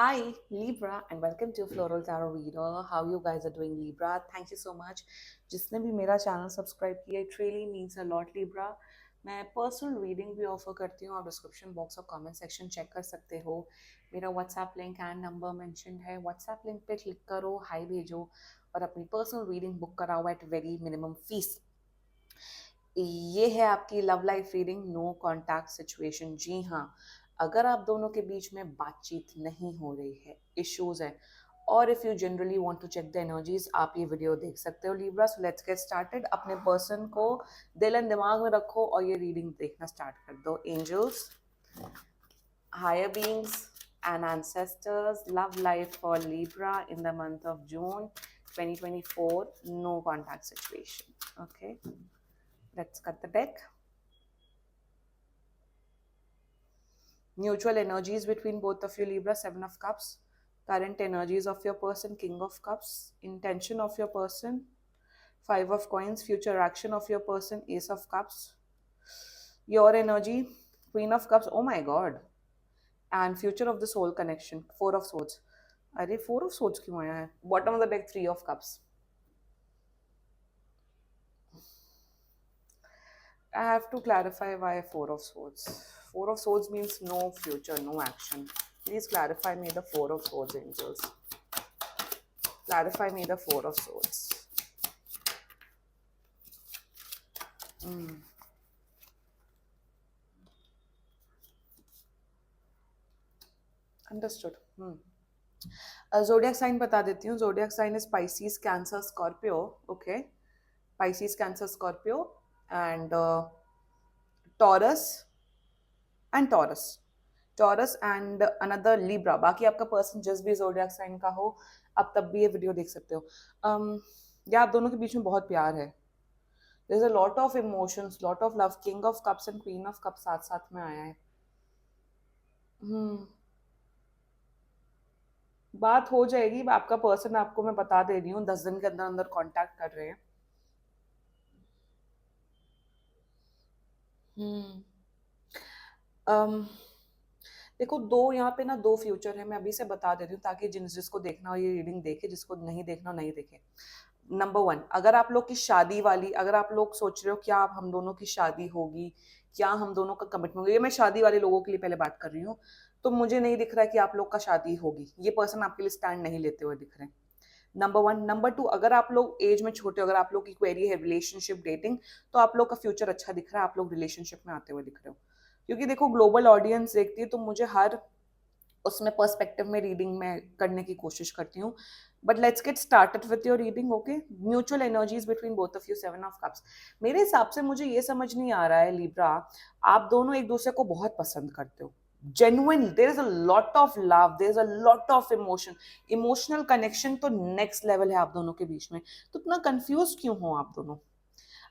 Hi, Libra, and welcome to Floral Tarot Reader. How you guys are doing, Libra? Thank you so much. जिसने भी मेरा channel subscribe किया, it really means a lot, Libra. मैं personal reading भी offer करती हूँ. आप description box और कमेंट सेक्शन चेक कर सकते हो. मेरा WhatsApp link and number mention है. व्हाट्सएप लिंक पे क्लिक करो, हाई भेजो और अपनी पर्सनल रीडिंग बुक कराओ एट वेरी मिनिमम फीस. ये है आपकी love life reading, no contact situation. जी हाँ, अगर आप दोनों के बीच में बातचीत नहीं हो रही है, इश्यूज है, और if you generally want to check the energies, आप ये वीडियो देख सकते हो, Libra. So let's get started. अपने पर्सन को दिल एंड दिमाग में रखो और ये रीडिंग देखना स्टार्ट कर दो. Angels, higher beings and ancestors, love life for Libra in the month of June 2024, no contact situation. Okay, let's cut the deck. Mutual energies between both of you, Libra. Seven of Cups. Current energies of your person, King of Cups. Intention of your person, Five of Coins. Future action of your person, Ace of Cups. Your energy, Queen of Cups. Oh my God. And future of the soul connection, Four of Swords. अरे Four of Swords क्यों आया है? Bottom of the deck, Three of Cups. I have to clarify why Four of Swords. Four of Swords means no future, no action. Please clarify me the Four of Swords, angels. Clarify me the Four of Swords. Understood. Zodiac sign बता देती हूँ. Zodiac sign is Pisces, Cancer, Scorpio. Okay. Pisces, Cancer, Scorpio, and Taurus and Taurus. Taurus and another Libra. बाकी आपका person जिस भी zodiac sign का हो, आप तब भी ये वीडियो देख सकते हो. या आप दोनों के बीच में बहुत प्यार है. There's a lot of emotions, lot of love. King of Cups and Queen of Cups साथ साथ में आया है. बात हो जाएगी. आपका पर्सन, आपको मैं बता दे रही हूँ, 10 दिन के अंदर अंदर कांटेक्ट कर रहे हैं. देखो, दो यहाँ पे ना, दो फ्यूचर है. मैं अभी से बता दे रही हूँ ताकि जिसको देखना हो ये रीडिंग देखे, जिसको नहीं देखना हो नहीं देखे. नंबर वन, अगर आप लोग की शादी वाली, अगर आप लोग सोच रहे हो क्या आप हम दोनों की शादी होगी, क्या हम दोनों का कमिटमेंट होगी, ये मैं शादी वाले लोगों के लिए पहले बात कर रही हूँ, तो मुझे नहीं दिख रहा है कि आप लोग का शादी होगी. ये पर्सन आपके लिए स्टैंड नहीं लेते हुए दिख रहे हैं. Number one. नंबर टू, अगर आप लोग एज में छोटे हो, अगर आप लोग की क्वेरी है रिलेशनशिप डेटिंग, तो आप लोग का फ्यूचर अच्छा दिख रहा है. आप लोग रिलेशनशिप में आते हुए दिख रहे हो. क्योंकि देखो, ग्लोबल ऑडियंस देखती है तो मुझे हर उसमें पर्सपेक्टिव में रीडिंग में करने की कोशिश करती हूँ. But let's get started with your reading. Okay. Mutual energies between both of you, seven of cups. मेरे हिसाब से मुझे ये समझ नहीं आ रहा है, लिब्रा, आप दोनों एक दूसरे को बहुत पसंद करते हो. Genuinely there is a lot of love, there is a lot of emotion. Emotional connection तो नेक्स्ट लेवल है आप दोनों के बीच में. तो इतना कंफ्यूज क्यों हो आप दोनों?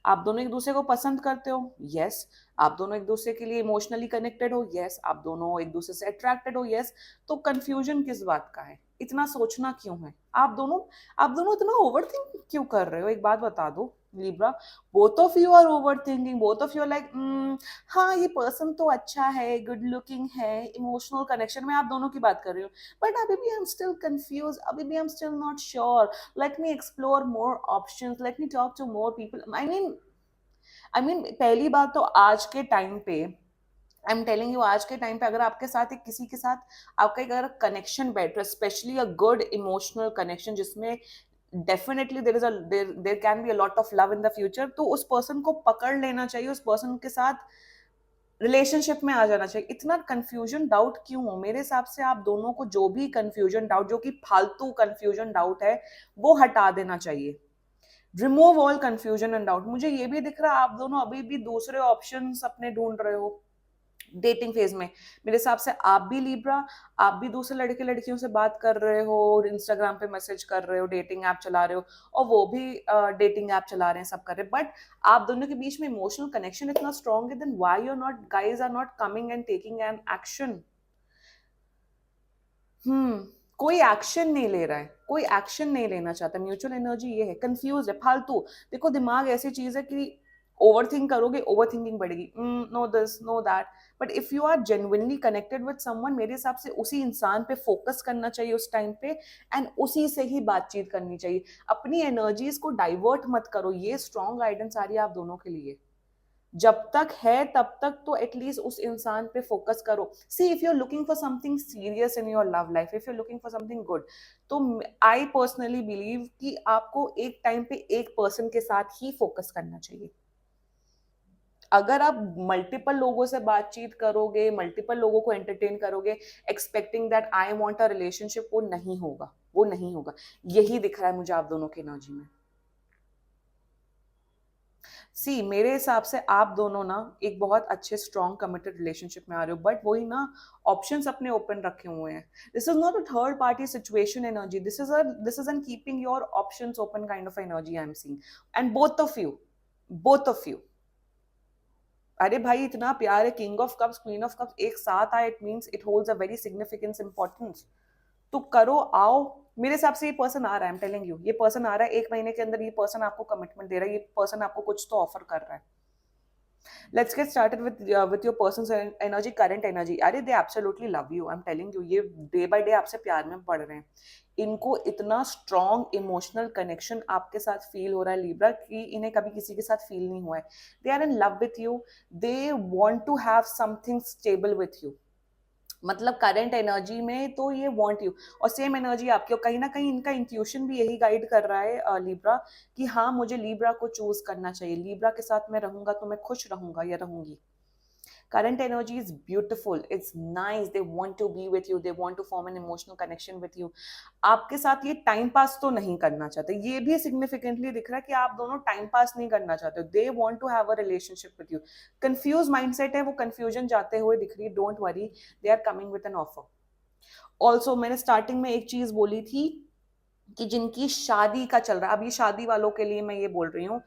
आप दोनों एक दूसरे को पसंद करते हो, यस. आप दोनों एक दूसरे के लिए इमोशनली कनेक्टेड हो, यस. आप दोनों एक दूसरे से अट्रैक्टेड हो, यस. तो कंफ्यूजन किस बात का है? इतना सोचना क्यों है? आप दोनों इतना ओवर थिंक क्यों कर रहे हो? एक बात बता दो, Libra. Both of you are over thinking. Both of you are like, हाँ ये पर्सन तो अच्छा है, गुड लुकिंग है, इमोशनल कनेक्शन में आप दोनों की बात कर रही हूँ. बट अभी भी आई एम स्टिल कंफ्यूज, अभी भी I am still not sure. Let me explore more options, let me talk to more people. I mean पहली बात तो आज के टाइम पे, आई एम टेलिंग यू, आज के टाइम पे अगर आपके साथ एक किसी के साथ आपका एक अगर कनेक्शन बैठ रहा है, specially a good emotional connection जिसमें definitely there can be a lot of love in the future, तो उस पर्सन को पकड़ लेना चाहिए, उस पर्सन के साथ रिलेशनशिप में आ जाना चाहिए. इतना कंफ्यूजन डाउट क्यों हो? मेरे हिसाब से आप दोनों को जो भी कंफ्यूजन डाउट, जो कि फालतू कंफ्यूजन डाउट है, वो हटा देना चाहिए. Remove all confusion and doubt. मुझे ये भी दिख रहा है आप दोनों अभी भी दूसरे ऑप्शंस अपने ढूंढ रहे हो डेटिंग फेज में. मेरे हिसाब से आप भी, लिब्रा, आप भी दूसरे लड़के लड़कियों से बात कर रहे हो, इंस्टाग्राम पे मैसेज कर रहे हो, डेटिंग ऐप चला रहे हो, और वो भी डेटिंग ऐप चला रहे हैं, सब कर रहे हैं. बट आप दोनों के बीच में इमोशनल कनेक्शन इतना स्ट्रॉन्ग है, then why you are not, guys are not coming and taking an action. कोई एक्शन नहीं ले रहा है, कोई एक्शन नहीं लेना चाहता. म्यूचुअल एनर्जी ये है, कंफ्यूज है, फालतू. देखो, दिमाग ऐसी चीज है कि ओवरथिंक करोगे, ओवरथिंकिंग बढ़ेगी, no this no that. But if you are genuinely connected with someone, मेरे हिसाब से उसी इंसान पे फोकस करना चाहिए उस टाइम पे, एंड उसी से ही बातचीत करनी चाहिए। अपनी एनर्जीज को डाइवर्ट मत करो। ये स्ट्रॉन्ग गाइडेंस आ रही है आप दोनों के लिए। जब तक है तब तक तो एटलीस्ट उस इंसान पे फोकस करो। See if you are looking for something serious in your love life, if you are looking for something good, तो आई पर्सनली बिलीव कि आपको एक टाइम पे एक पर्सन के साथ ही फोकस करना चाहिए। अगर आप मल्टीपल लोगों से बातचीत करोगे, मल्टीपल लोगों को एंटरटेन करोगे, expecting that I want a relationship, वो नहीं होगा, वो नहीं होगा। यही दिख रहा है मुझे आप दोनों की एनर्जी में। सी मेरे हिसाब से आप दोनों ना एक बहुत अच्छे स्ट्रॉन्ग कमिटेड रिलेशनशिप में आ रहे हो, बट वही ना, ऑप्शंस अपने ओपन रखे हुए हैं। This is not a third party situation energy, this is an keeping your options open kind of energy I am seeing. And both of you, अरे भाई इतना प्यार है, king of cups queen of cups एक साथ आए, it means it holds a very significance importance. तो करो, आओ। मेरे हिसाब से ये पर्सन आ रहा है, आई एम टेलिंग यू, ये पर्सन आ रहा है, 1 महीने के अंदर ये पर्सन आपको कमिटमेंट दे रहा है, ये पर्सन आपको कुछ तो ऑफर कर रहा है। Let's get started with your person's energy, current energy. अरे they absolutely love you, I am telling you, ये डे बाय डे आपसे प्यार में पड़ रहे हैं। इनको इतना स्ट्रॉन्ग इमोशनल कनेक्शन आपके साथ फील हो रहा है लिब्रा, कि इन्हें कभी किसी के साथ फील नहीं हुआ है। They are in love with you, they want to have something stable with you. मतलब करंट एनर्जी में तो ये वांट यू, और सेम एनर्जी आपकी, और कहीं ना कहीं इनका इंट्यूशन भी यही गाइड कर रहा है लिब्रा, कि हाँ मुझे लिब्रा को चूज करना चाहिए, लिब्रा के साथ मैं रहूंगा तो मैं खुश रहूंगा या रहूंगी। Current energy is beautiful, it's nice, they want to be with you, they want to form an emotional connection with you। आपके साथ ये टाइम पास तो नहीं करना चाहते, ये भी सिग्निफिकेंटली दिख रहा है कि आप दोनों टाइम पास नहीं करना चाहते, they want to have a relationship with you. Confuse mindset है, वो कंफ्यूजन जाते हुए दिख रही है, don't worry, they are coming with an offer. Also मैंने स्टार्टिंग में एक चीज बोली थी कि जिनकी शादी का चल रहा है, अब ये शादी वालों के लिए मैं ये बोल रही हूँ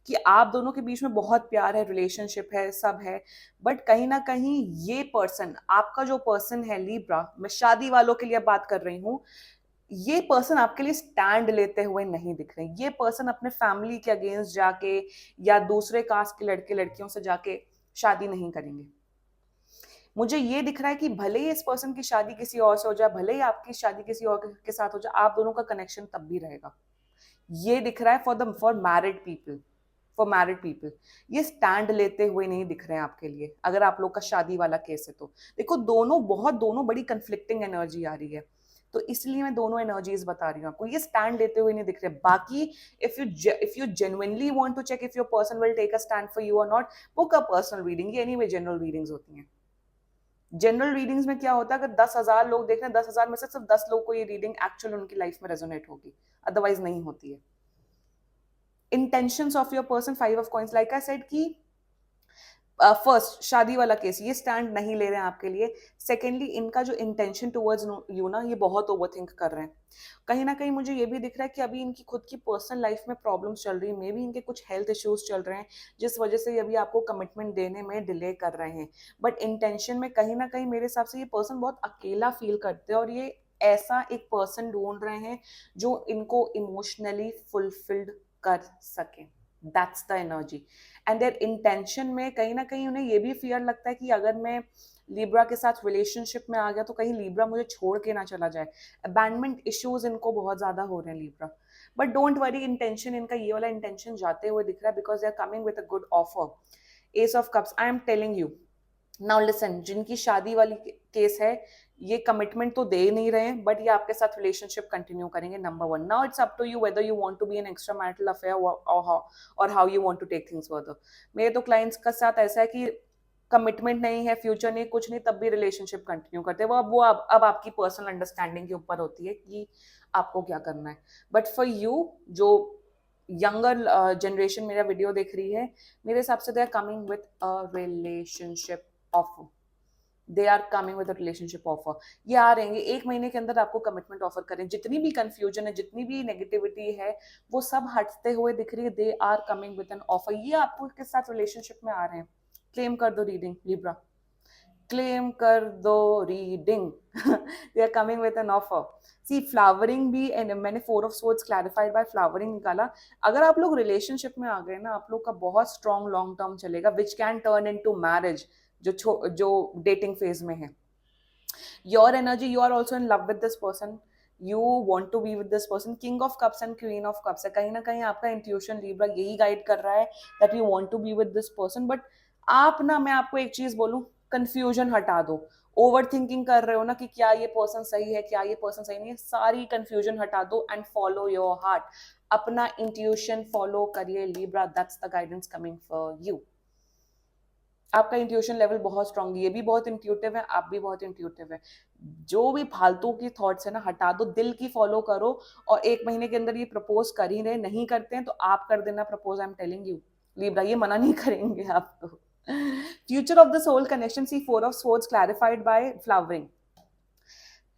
कि आप दोनों के बीच में बहुत प्यार है, रिलेशनशिप है, सब है, बट कहीं ना कहीं ये पर्सन, आपका जो पर्सन है लिब्रा, मैं शादी वालों के लिए बात कर रही हूँ, ये पर्सन आपके लिए स्टैंड लेते हुए नहीं दिख रहे। ये पर्सन अपने फैमिली के अगेंस्ट जाके या दूसरे कास्ट के लड़के लड़कियों से जाके शादी नहीं करेंगे। मुझे ये दिख रहा है कि भले ही इस पर्सन की शादी किसी और से हो जाए, भले ही आपकी शादी किसी और के साथ हो जाए, आप दोनों का कनेक्शन तब भी रहेगा। ये दिख रहा है for married people, for married people. ये स्टैंड लेते हुए नहीं दिख रहे हैं आपके लिए, अगर आप लोग का शादी वाला केस है तो। देखो दोनों बड़ी कंफ्लिक्टिंग एनर्जी आ रही है, तो इसलिए मैं दोनों एनर्जीज बता रही हूँ आपको, ये स्टैंड लेते हुए नहीं दिख रहे। बाकी if you genuinely want to check if your person will take a stand for you और not, book a personal reading. ये एनीवे जनरल रीडिंग्स होती हैं। जनरल रीडिंग्स में क्या होता है, अगर 10,000 लोग देख रहे हैं, 10,000 में से सिर्फ 10 लोग को ये रीडिंग एक्चुअल उनकी लाइफ में रेजोनेट होगी, अदरवाइज नहीं होती है। Intentions of your person, 5 of coins, like I said कि फर्स्ट शादी वाला केस, ये स्टैंड नहीं ले रहे हैं आपके लिए। सेकेंडली इनका जो इंटेंशन टुवर्ड्स यू ना, ये बहुत ओवरथिंक कर रहे हैं। कहीं ना कहीं मुझे ये भी दिख रहा है कि अभी इनकी खुद की पर्सनल लाइफ में प्रॉब्लम्स चल रही है, मे बी इनके कुछ हेल्थ इश्यूज चल रहे हैं, जिस वजह से ये अभी आपको कमिटमेंट देने में डिले कर रहे हैं। बट इंटेंशन में कहीं ना कहीं मेरे हिसाब से ये पर्सन बहुत अकेला फील करते हैं, और ये ऐसा एक पर्सन ढूंढ रहे हैं जो इनको इमोशनली फुलफिल्ड कर सके। That's the energy. And there intention में कहीं ना कहीं उन्हें ये भी फियर लगता है कि अगर मैं लिब्रा के साथ रिलेशनशिप में आ गया तो कहीं लिब्रा मुझे छोड़ के ना चला जाए। अबैंडमेंट इश्यूज इनको बहुत ज्यादा हो रहे हैं Libra. But don't worry, intention इनका ये वाला इंटेंशन जाते हुए दिख रहा है, because they are coming with a good offer. Ace of cups, I am telling you now listen, जिनकी शादी वाली केस है, ये कमिटमेंट तो दे नहीं रहे हैं, बट ये आपके साथ रिलेशनशिप कंटिन्यू करेंगे, number 1। Now it's up to you whether you want to be an extra marital affair और how you want to take things further. मेरे तो क्लाइंट्स का साथ ऐसा है कि कमिटमेंट नहीं है, फ्यूचर नहीं, कुछ नहीं, तब भी रिलेशनशिप कंटिन्यू करते हैं। अब आपकी पर्सनल अंडरस्टैंडिंग के ऊपर होती है कि आपको क्या करना है। बट फॉर यू जो यंगर जनरेशन मेरा वीडियो देख रही है, मेरे हिसाब से they are coming with a relationship offer. They are coming with relationship offer. ये आ रहेंगे 1 महीने के अंदर आपको कमिटमेंट ऑफर करें। जितनी भी कंफ्यूजन है, जितनी भी नेगेटिविटी है, वो सब हटते हुए दिख रही है। They are coming with an offer. ये आपको किस साथ रिलेशनशिप में आ रहे हैं, क्लेम कर दो रीडिंग लिब्रा। क्लेम कर दो reading they are coming with an offer. See flowering भी, एंड मैंने 4 of Swords clarified by flowering निकाला. अगर आप लोग रिलेशनशिप में आ गए ना, आप लोग का बहुत स्ट्रॉन्ग लॉन्ग टर्म चलेगा, which can turn in to marriage, जो डेटिंग फेज में है. Your energy, you are also in love with this person, you want to be with this person. King of Cups and Queen of Cups है, कहीं ना कहीं आपका intuition Libra यही guide कर रहा है that you want to be with this person. But आप ना, मैं आपको एक चीज बोलूं, कंफ्यूजन हटा दो. ओवर थिंकिंग कर रहे हो ना कि क्या ये पर्सन सही है, क्या ये पर्सन सही नहीं है, सारी कंफ्यूजन हटा दो एंड फॉलो योर हार्ट. अपना इंट्यूशन फॉलो करिए Libra, that's the guidance coming for you. आपका इंट्यूशन लेवल बहुत स्ट्रांग है, ये भी बहुत इंट्यूटिव है, आप भी बहुत इंट्यूटिव है. जो भी फालतू की थॉट्स है ना, हटा दो, दिल की फॉलो करो. और 1 महीने के अंदर ये प्रपोज कर ही रहे, नहीं करते हैं तो आप कर देना propose. I am telling you Libra, ये मना नहीं करेंगे आपको. Future of the soul connection, see 4 of Swords clarified by flowering.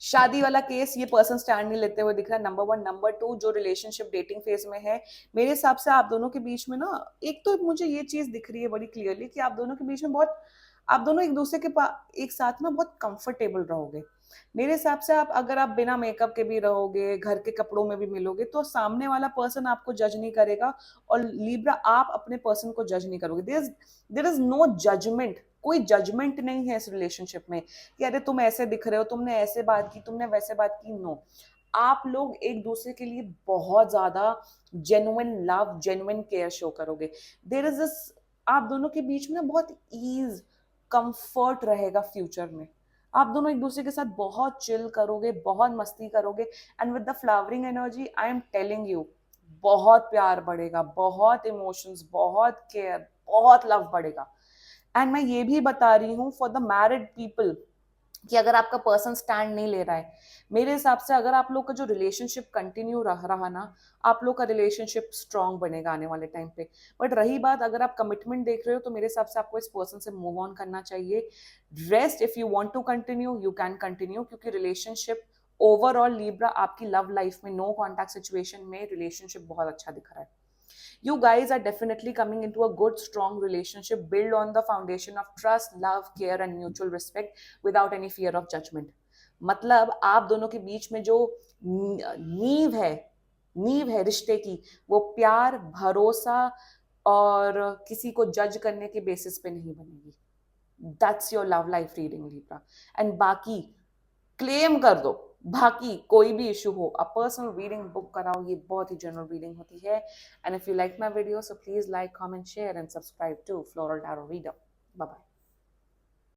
शादी वाला केस, ये पर्सन स्टैंड नहीं लेते हुए दिख रहा है, नंबर 1. नंबर 2, जो रिलेशनशिप डेटिंग फेज में है, मेरे हिसाब से आप दोनों के बीच में ना, एक तो मुझे ये चीज दिख रही है बड़ी क्लियरली कि आप दोनों के बीच में बहुत, आप दोनों एक दूसरे के एक साथ ना बहुत कंफर्टेबल रहोगे. मेरे हिसाब से आप, अगर आप बिना मेकअप के भी रहोगे, घर के कपड़ों में भी मिलोगे, तो सामने वाला पर्सन आपको जज नहीं करेगा. और लिब्रा, आप अपने पर्सन को जज नहीं करोगे. देयर इज नो जजमेंट, कोई जजमेंट नहीं है इस रिलेशनशिप में कि अरे तुम ऐसे दिख रहे हो, तुमने ऐसे बात की, तुमने वैसे बात की. नो, आप लोग एक दूसरे के लिए बहुत ज्यादा genuine love, genuine care show करोगे. देयर इज दिस, आप दोनों के बीच में ना बहुत ईज, कंफर्ट रहेगा फ्यूचर में. आप दोनों एक दूसरे के साथ बहुत चिल करोगे, बहुत मस्ती करोगे. And with the flowering energy, I am telling you, बहुत प्यार बढ़ेगा, बहुत इमोशंस, बहुत केयर, बहुत लव बढ़ेगा. एंड मैं ये भी बता रही हूँ फॉर द मैरिड पीपल कि अगर आपका पर्सन स्टैंड नहीं ले रहा है, मेरे हिसाब से अगर आप लोग का जो रिलेशनशिप कंटिन्यू रहा ना, आप लोग का रिलेशनशिप स्ट्रांग बनेगा आने वाले टाइम पे. बट रही बात, अगर आप कमिटमेंट देख रहे हो, तो मेरे हिसाब से आपको इस पर्सन से मूव ऑन करना चाहिए. Rest, if you want to continue, you can continue, क्योंकि रिलेशनशिप ओवरऑल लिब्रा, आपकी लव लाइफ में नो कॉन्टैक्ट सिचुएशन में रिलेशनशिप बहुत अच्छा दिख रहा है. You guys are definitely coming into a good, strong relationship built on the foundation of trust, love, care, and mutual respect without any fear of judgment. मतलब आप दोनों के बीच में जो नींव है रिश्ते की, वो प्यार, भरोसा और किसी को जज करने के बेसिस पे नहीं बनेगी. That's your love life reading Libra. And बाकी क्लेम कर दो, बाकी कोई भी इशू हो, अ पर्सनल रीडिंग बुक कराओ, ये बहुत ही जनरल रीडिंग होती है. And if you like my video, so please like, comment, share and subscribe to floral tarot reader. Bye bye.